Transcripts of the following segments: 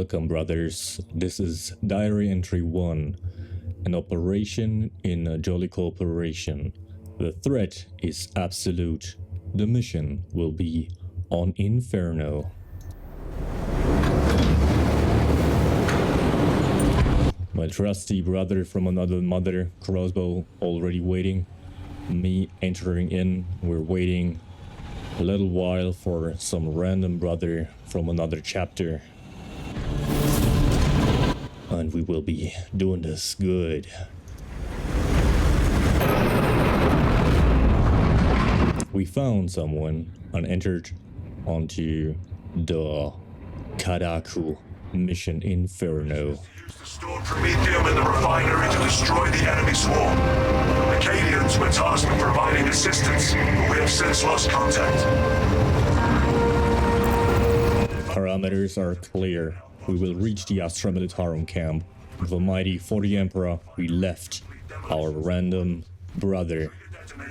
Welcome, brothers. This is Diary Entry 1, an operation in a Jolly Corporation. The threat is absolute. The mission will be on Inferno. My trusty brother from another mother, Crossbow, already waiting. Me entering in, we're waiting a little while for some random brother from another chapter. And we will be doing this good. We found someone and entered onto the Kadaku mission Inferno. Stored Prometheum in the Refinery to destroy the enemy swarm. Acadians were tasked with providing assistance, but we have since lost contact. Parameters are clear. We will reach the Astra Militarum camp. With a mighty for the Emperor, we left our random brother.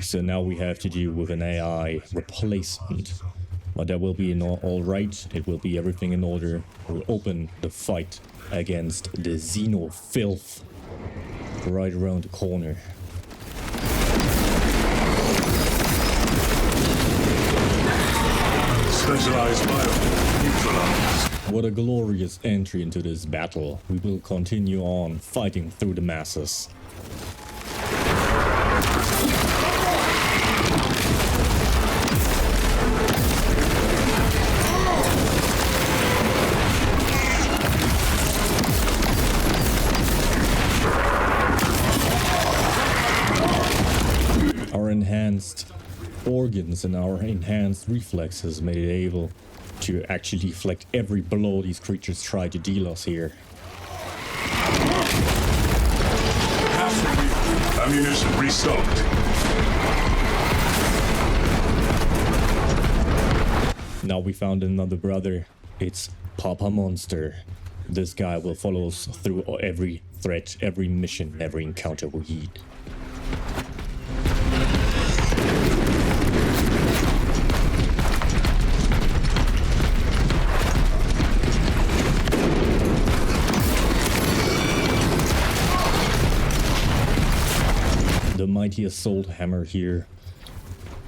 So now we have to do with an AI replacement. But that will be all right. It will be everything in order. We'll open the fight against the Xeno filth right around the corner. Specialized bio neutralized. What a glorious entry into this battle. We will continue on fighting through the masses. Our enhanced organs and our enhanced reflexes made it able to actually deflect every blow these creatures try to deal us here. Ammunition restocked. Now we found another brother. It's Papa Monster. This guy will follow us through every threat, every mission, every encounter we need. The mighty assault hammer here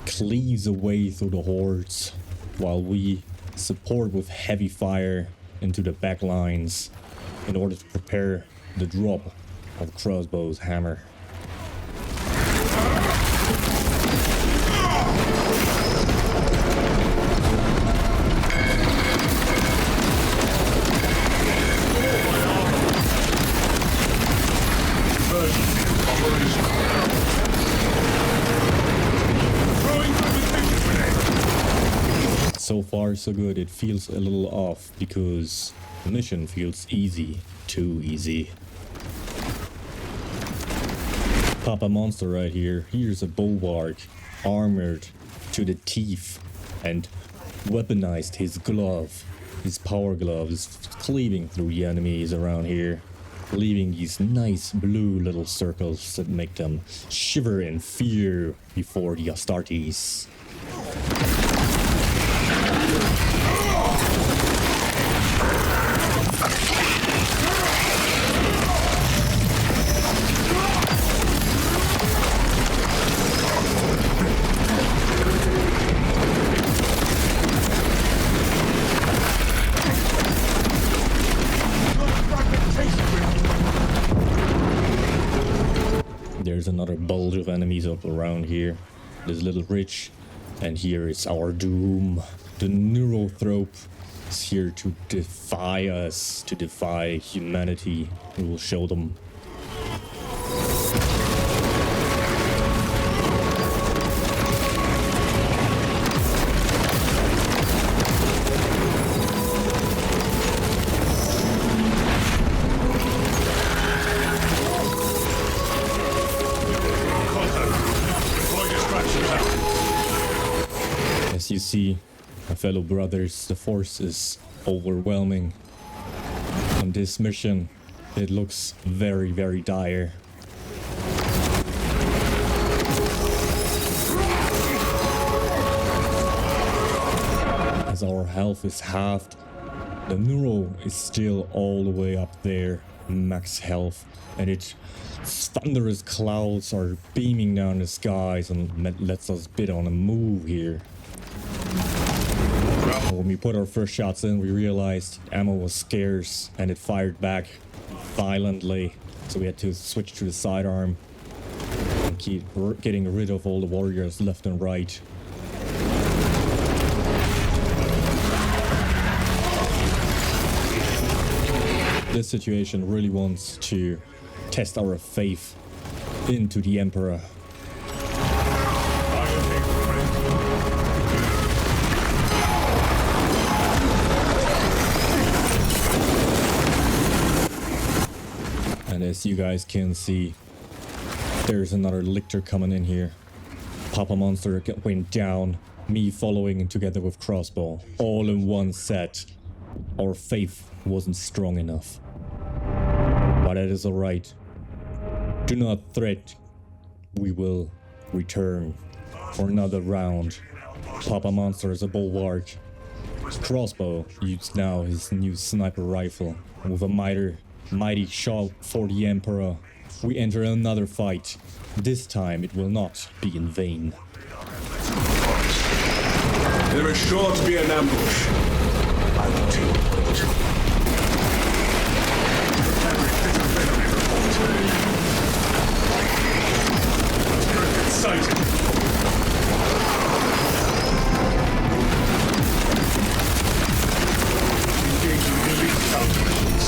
cleaves away through the hordes while we support with heavy fire into the back lines in order to prepare the drop of Crossbow's hammer. So far so good. It feels a little off because the mission feels easy, too easy. Papa Monster right here. Here's a Bulwark, armored to the teeth and weaponized his glove. His power glove is cleaving through the enemies around here, leaving these nice blue little circles that make them shiver in fear before the Astartes. There's another bulge of enemies up around here. This little ridge. And here is our doom. The Neurothrope is here to defy us, to defy humanity. We will show them. As you see, my fellow brothers, the force is overwhelming. On this mission, it looks very, very dire. As our health is halved, The Neuro is still all the way up there, max health, and its thunderous clouds are beaming down the skies and lets us bid on a move here. When we put our first shots in, we realized ammo was scarce and it fired back violently, so we had to switch to the sidearm and keep getting rid of all the warriors left and right. This situation really wants to test our faith into the Emperor. And as you guys can see, there's another lictor coming in here. Papa Monster went down, me following together with Crossbow, all in one set. Our faith wasn't strong enough. But that is alright. Do not threat. We will return for another round. Papa Monster is a Bulwark. Crossbow used now his new sniper rifle. With a mighty shot for the Emperor, we enter another fight. This time it will not be in vain. There is sure to be an ambush. I will deal with it. Sighted. Engaging elite calculations.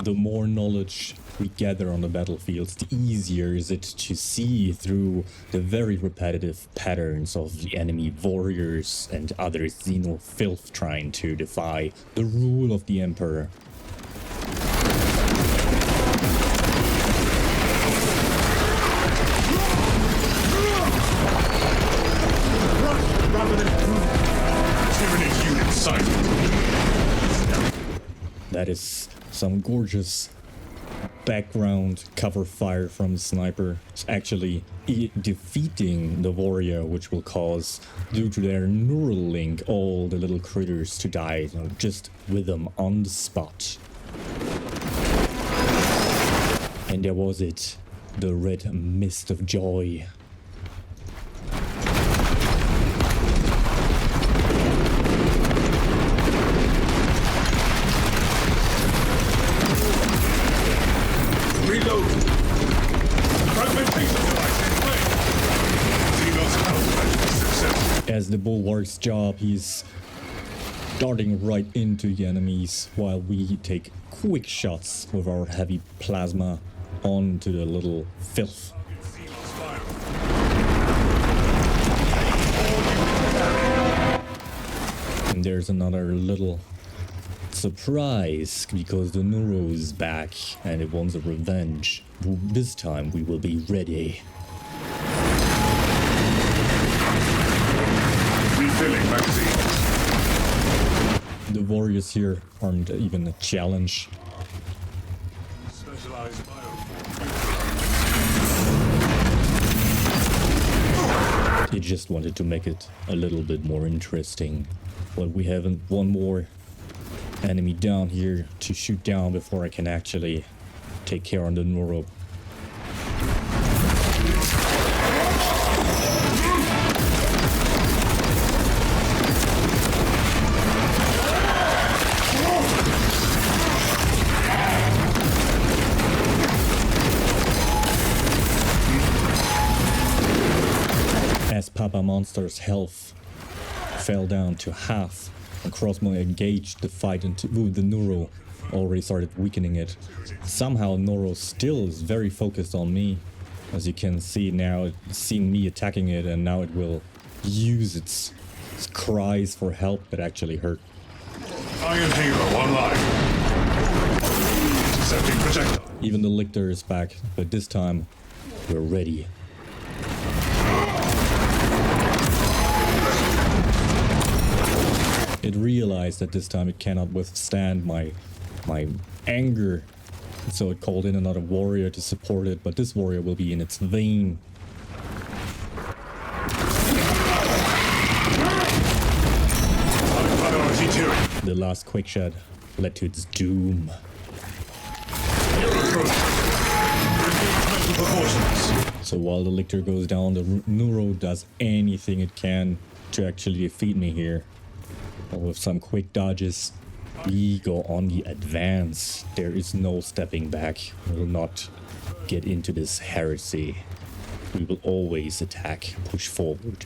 The more knowledge we gather on the battlefields, the easier is it to see through the very repetitive patterns of the enemy warriors and other xeno filth trying to defy the rule of the Emperor. That is some gorgeous background cover fire from the sniper. It's actually defeating the warrior, which will cause, due to their neural link, all the little critters to die, just with them on the spot. And there was it, the red mist of joy. As the Bulwark's job, he's darting right into the enemies while we take quick shots with our heavy plasma onto the little filth. And there's another little surprise because the Neuro is back and it wants a revenge. This time we will be ready. Refilling magazine. The warriors here aren't even a challenge. Specialized They just wanted to make it a little bit more interesting. But we have one more enemy down here to shoot down before I can actually take care of the Neuro. As Papa Monster's health fell down to half and Crossbow engaged the fight into the Neuro already started weakening it. Somehow Neuro still is very focused on me. As you can see now, it's seeing me attacking it, and now it will use its cries for help that actually hurt. Iron Halo online. Intercepting projectile. Even the Lictor is back, but this time we're ready. It realized that this time it cannot withstand my anger, so it called in another warrior to support it, but this warrior will be in its vein. The last quick shot led to its doom. So while the lictor goes down, the Neuro does anything it can to actually defeat me here. But with some quick dodges, we go on the advance. There is no stepping back. We will not get into this heresy. We will always attack, push forward.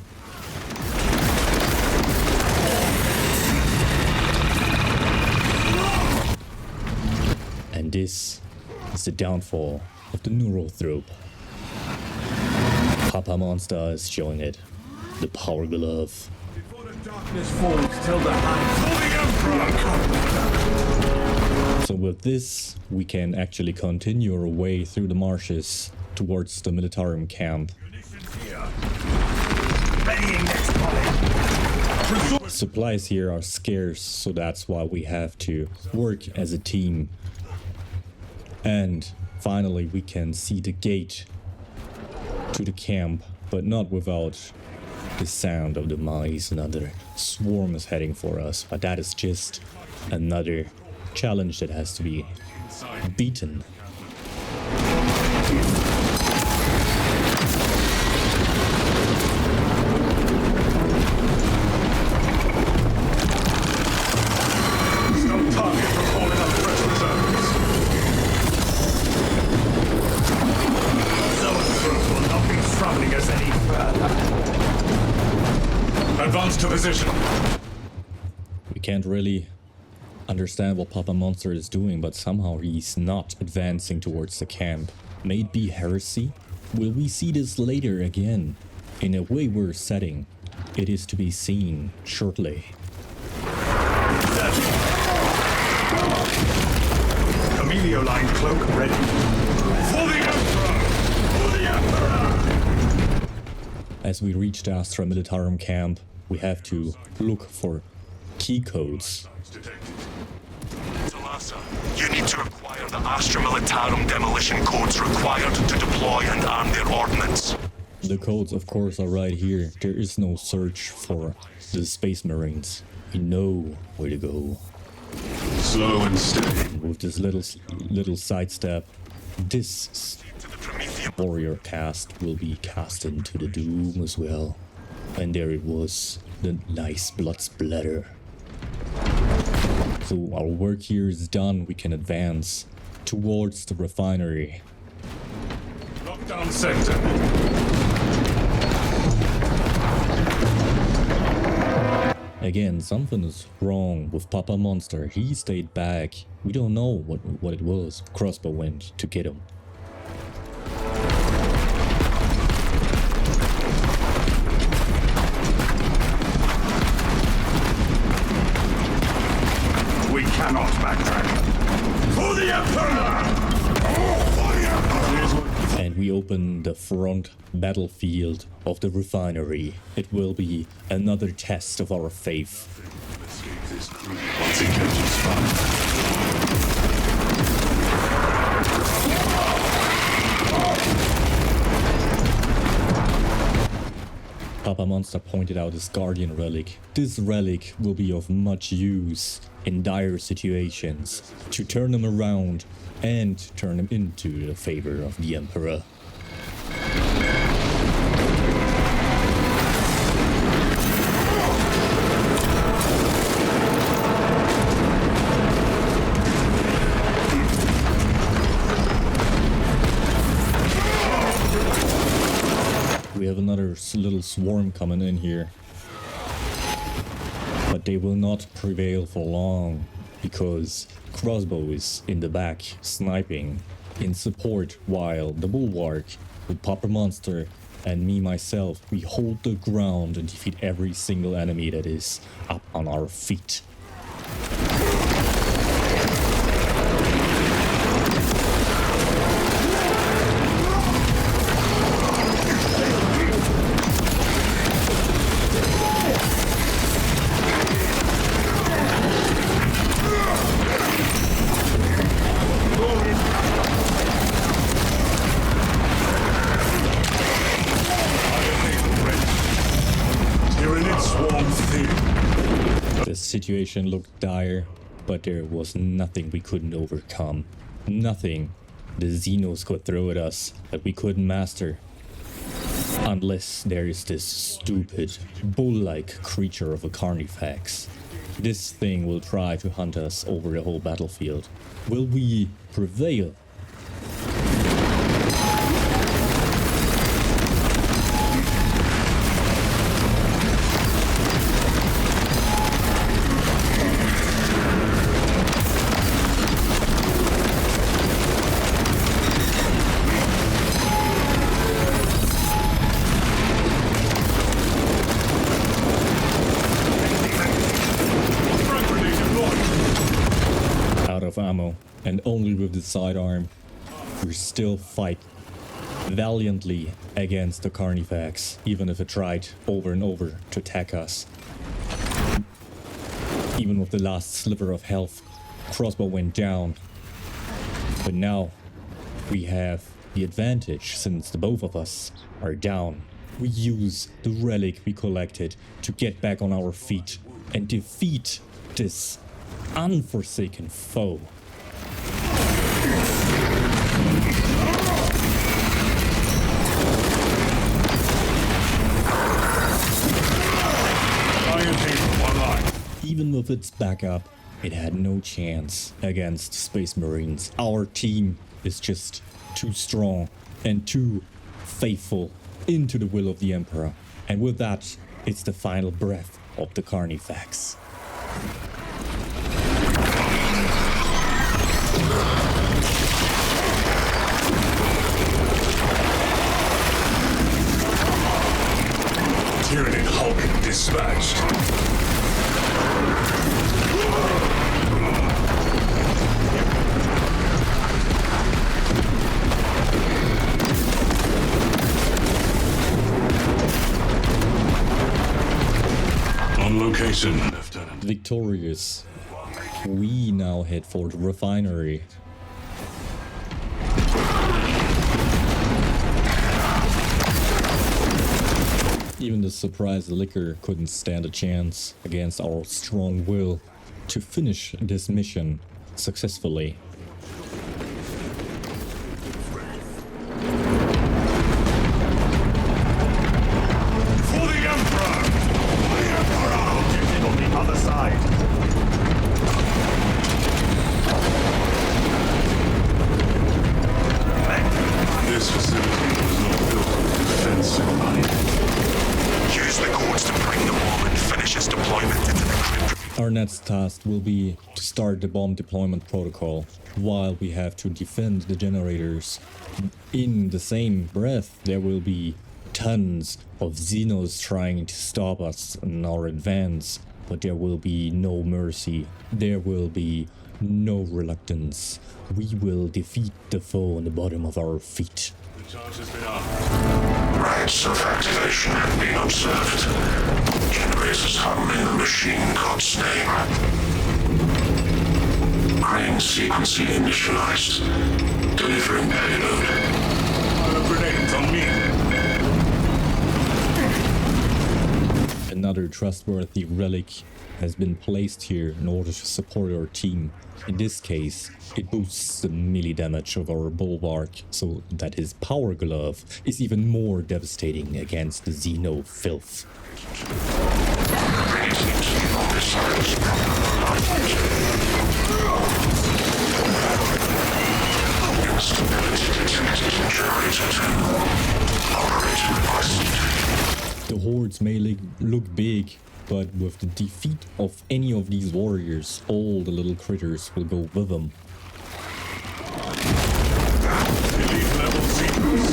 And this is the downfall of the Neurothrope. Papa Monster is showing it. The power glove. Before the darkness falls, till the hand So with this, we can actually continue our way through the marshes towards the Militarum camp. Supplies here are scarce, so that's why we have to work as a team. And finally, we can see the gate to the camp, but not without the sound of the mice. Another swarm is heading for us, but that is just another challenge that has to be beaten. No target for falling on fresh reserves. Loadout will not be troubling us any further. Advance to position. We can't really understand what Papa Monster is doing, but somehow he's not advancing towards the camp. May it be heresy? Will we see this later again? In a way we're setting. It is to be seen shortly. Camelio line cloak ready. For the Emperor! For the Emperor! As we reach the Astra Militarum camp, we have to look for key codes. You need to acquire the Astra Militarum demolition codes required to deploy and arm their ordnance. The codes, of course, are right here. There is no search for the Space Marines. We know where to go. Slow and steady. With this little sidestep, this To the Prometheum. warrior cast will be cast into the doom as well. And there it was, the nice blood splatter. So our work here is done. We can advance towards the refinery. Lockdown sector. Again, something is wrong with Papa Monster. He stayed back. We don't know what it was. Crossbow went to get him. We cannot backtrack. For the Emperor! For the Emperor! And we open the front battlefield of the refinery. It will be another test of our faith. Once he catches fire. Papa Monster pointed out his guardian relic. This relic will be of much use in dire situations to turn them around and turn them into the favor of the Emperor. We have another little swarm coming in here. But they will not prevail for long, because Crossbow is in the back sniping in support, while the Bulwark with Papa Monster and me myself, we hold the ground and defeat every single enemy that is up on our feet. The situation looked dire, but there was nothing we couldn't overcome. Nothing the Xenos could throw at us that we couldn't master. Unless there is this stupid, bull-like creature of a Carnifex. This thing will try to hunt us over the whole battlefield. Will we prevail? Of ammo, and only with the sidearm, we still fight valiantly against the Carnifex, even if it tried over and over to attack us. Even with the last sliver of health, crossbow went down. But now we have the advantage, since the both of us are down. We use the relic we collected to get back on our feet and defeat this unforsaken foe. Even with its backup, it had no chance against Space Marines. Our team is just too strong and too faithful into the will of the Emperor. And with that, it's the final breath of the Carnifex. Tyranid Hulk dispatched. On location, Lieutenant. Victorious, we now head for the Refinery. Even the surprise liquor couldn't stand a chance against our strong will to finish this mission successfully. For the Emperor! The Emperor! Objective on the other side. This facility was not built for defense in mind. Use the codes to bring the bomb and finish its deployment into the crypt. Our next task will be to start the bomb deployment protocol, while we have to defend the generators. In the same breath, there will be tons of Xenos trying to stop us in our advance, but there will be no mercy. There will be no reluctance. We will defeat the foe on the bottom of our feet. The charge has been up. Rites of activation have been observed. Generators hum in the machine god's name. Crane sequencing initialized. Delivering payload. Fire grenades on me. Another trustworthy relic has been placed here in order to support our team. In this case, it boosts the melee damage of our Bulwark, so that his power glove is even more devastating against the Xeno filth. The hordes may look big, but with the defeat of any of these warriors, all the little critters will go with them. Elite level sequence.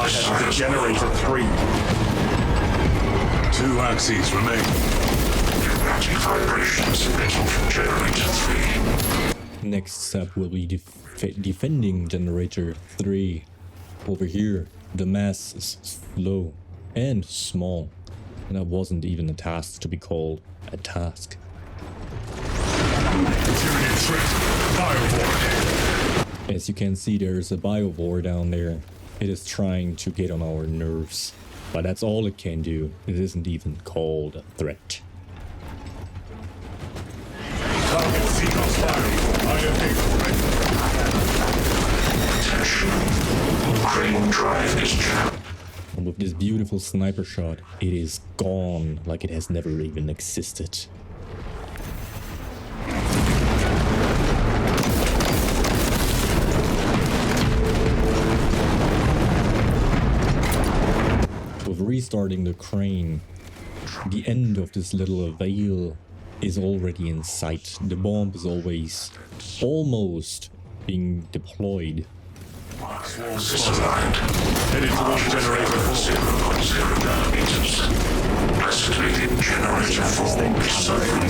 Start generator 3. 2 axes remain. Pneumatic vibrations emitting from generator 3. Next step will be defending generator 3. Over here, the mass is low and small, and that wasn't even a task to be called a task. Tyranid threat. Biovore. As you can see, there's a biovore down there. It is trying to get on our nerves, but that's all it can do. It isn't even called a threat. Target Seagull's firing. Higher vehicle ready. Attention. Crane drive is jammed. And with this beautiful sniper shot, it is gone like it has never even existed. With restarting the crane, the end of this little veil is already in sight. The bomb is almost being deployed. Aligned. Headed towards generator 4. 0.0 millimeters. Estimated generator 4 suffering.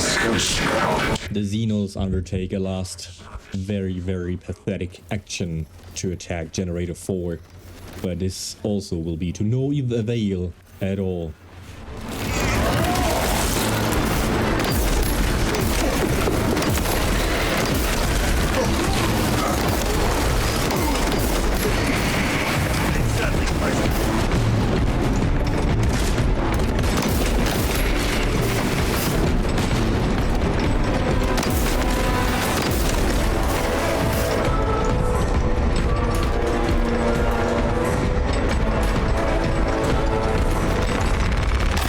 The Xenos undertake a last very pathetic action to attack generator 4, but this also will be to no avail at all.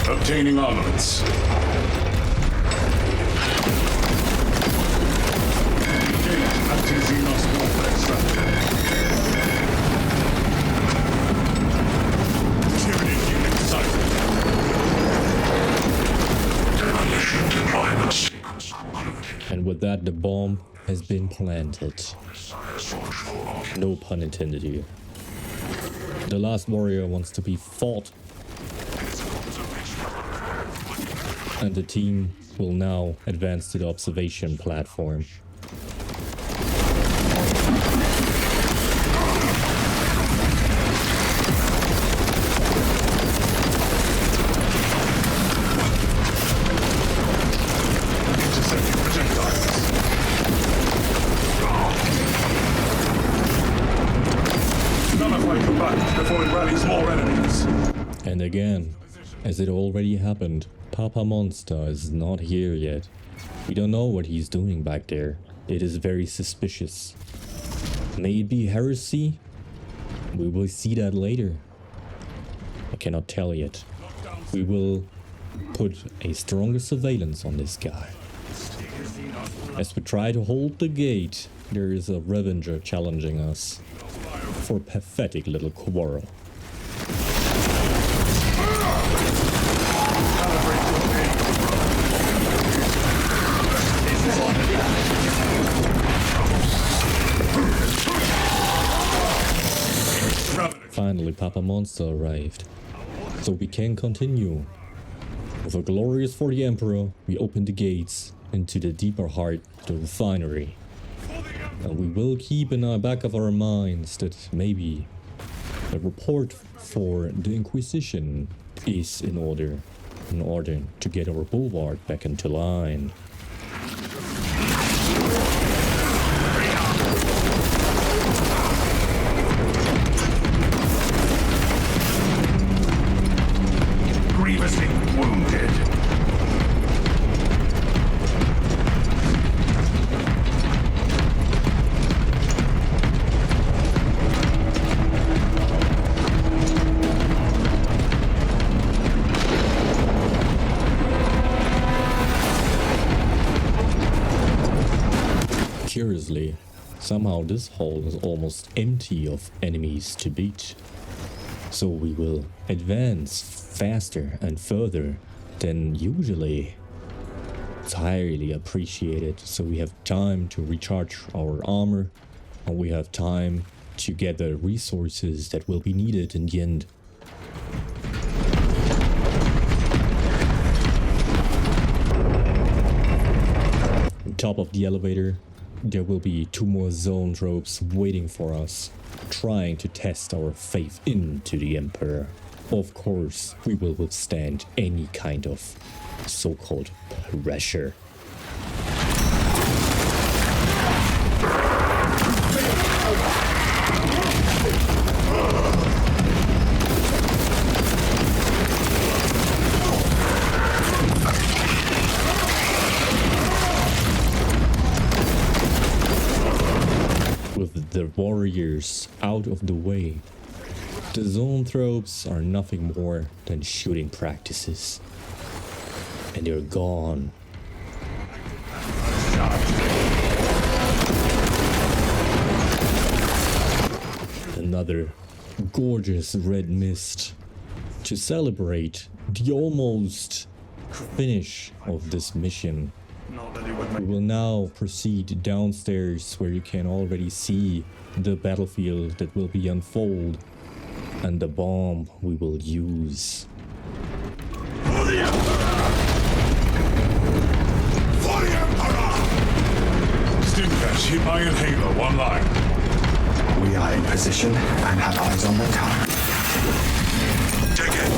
Obtaining armaments. Anti-Xenos warfare strategy. Tyranid unit sighted. Demolition deployment sequence concluded. And with that, the bomb has been planted. No pun intended here. The last warrior wants to be fought, and the team will now advance to the observation platform. Intercepting projectiles. Nullify combatants before it rallies more enemies. And again, as it already happened, Papa Monster is not here yet. We don't know what he's doing back there. It is very suspicious. May it be heresy? We will see that later. I cannot tell yet. We will put a stronger surveillance on this guy. As we try to hold the gate, there is a Revenger challenging us for a pathetic little quarrel. Finally, Papa Monster arrived, so we can continue. With a glorious for the Emperor, we open the gates into the deeper heart of the Refinery. And we will keep in the back of our minds that maybe a report for the Inquisition is in order to get our Bulwark back into line. Grievously wounded. Curiously, somehow this hall is almost empty of enemies to beat. So we will advance faster and further than usually. It's highly appreciated, so we have time to recharge our armor, and we have time to get the resources that will be needed in the end. On top of the elevator, there will be 2 more zone tropes waiting for us, trying to test our faith into the Emperor. Of course, we will withstand any kind of so-called pressure. warriors out of the way. The Neurothropes are nothing more than shooting practices. And they're gone. Another gorgeous red mist to celebrate the almost finish of this mission. We will now proceed downstairs where you can already see the battlefield that will be unfold and the bomb we will use. For the Emperor! For the Emperor! Stinkash, hit my inhaler, one line. We are in position and have eyes on the target. Dig it.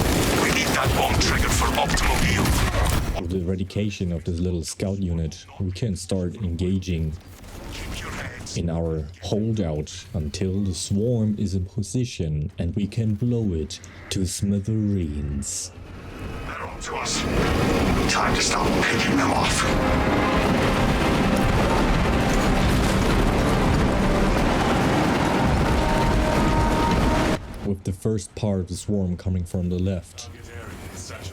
We need that bomb triggered for optimal yield. With the eradication of this little scout unit, we can start engaging Keep your heads. in our holdout until the swarm is in position and we can blow it to smithereens. They're on to us. Time to start picking them off. With the first part of the swarm coming from the left,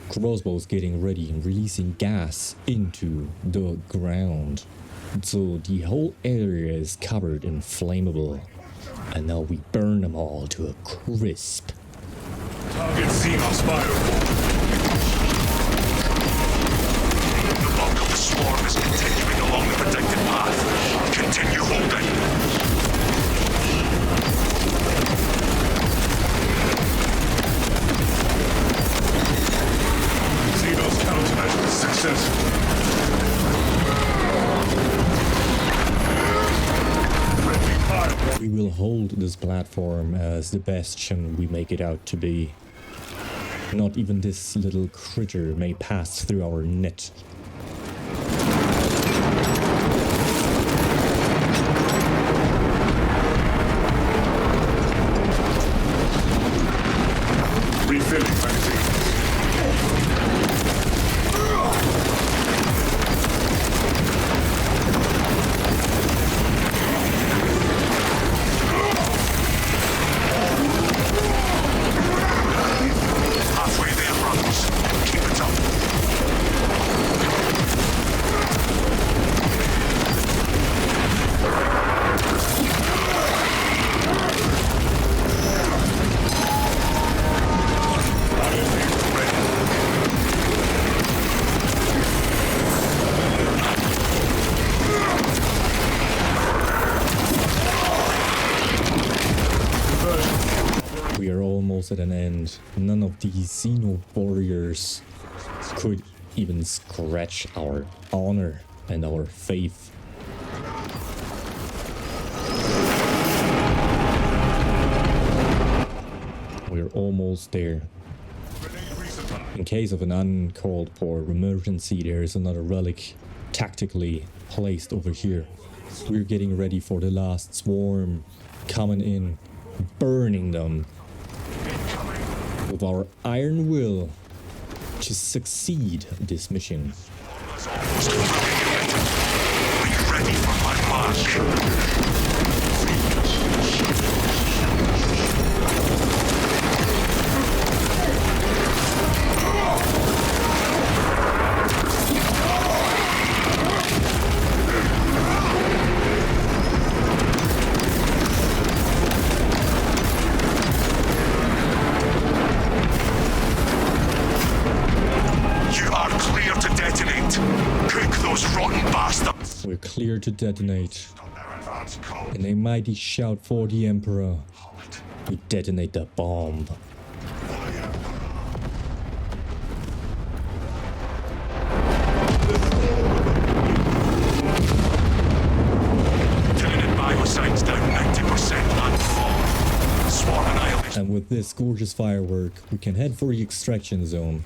crossbows getting ready and releasing gas into the ground. So the whole area is covered in flammable. And now we burn them all to a crisp. Target seen on spiral. The bulk of the swarm is continuing along the predicted path. Continue holding. See those countermeasures successful. Friendly fire. We will hold this platform as the bastion we make it out to be. Not even this little critter may pass through our net. Refilling magazines. Halfway there, brothers. Keep it up. We are almost at an end. None of these Xeno warriors could even scratch our honor and our faith. We're almost there. In case of an uncalled for emergency, there is another relic tactically placed over here. We're getting ready for the last swarm coming in, burning them with our iron will to succeed this mission. Are you ready for my march? You are clear to detonate. Cook those rotten bastards. We're clear to detonate. Their advance code. In a mighty shout for the Emperor, we detonate the bomb. Tenant biosigns down 90% and fall. Swarm annihilation. And with this gorgeous firework, we can head for the extraction zone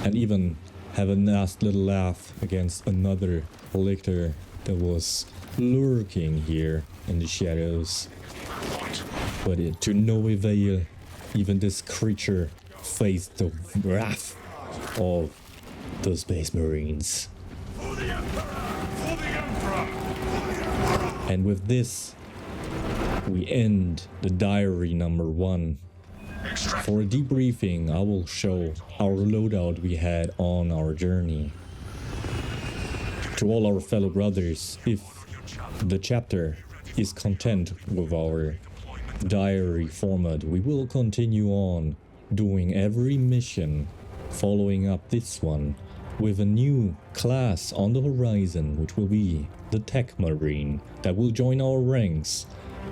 and even have a last little laugh against another lictor that was lurking here in the shadows. But to no avail, even this creature faced the wrath of the Space Marines. For the Emperor! For the Emperor! And with this, we end the diary number 1. For a debriefing, I will show our loadout we had on our journey. To all our fellow brothers, if the chapter is content with our diary format, we will continue on doing every mission following up this one with a new class on the horizon, which will be the Tech Marine, that will join our ranks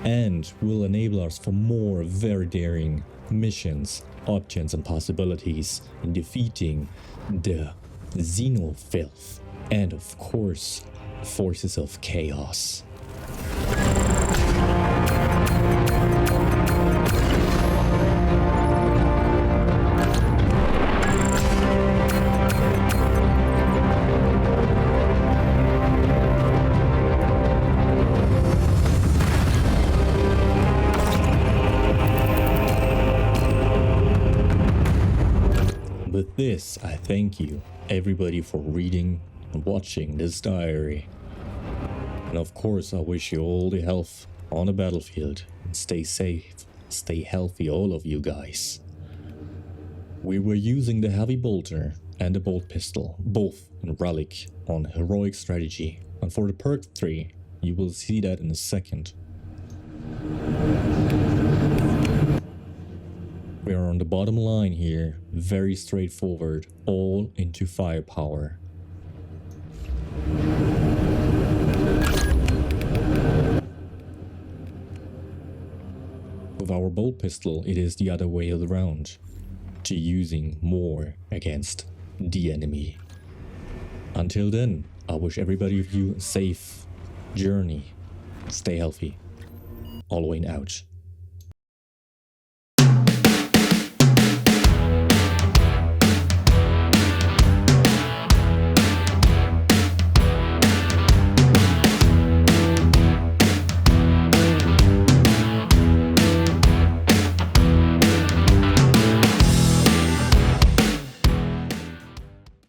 and will enable us for more very daring missions, options and possibilities in defeating the Xenofilth and of course forces of chaos. With this, I thank you, everybody, for reading and watching this diary. And of course, I wish you all the health on the battlefield. Stay safe, stay healthy, all of you guys. We were using the heavy bolter and the bolt pistol, both in Relic on heroic strategy. And for the perk 3, you will see that in a second. We are on the bottom line here, very straightforward, all into firepower. With our bolt pistol, it is the other way around, to using more against the enemy. Until then, I wish everybody of you a safe journey. Stay healthy. Always out.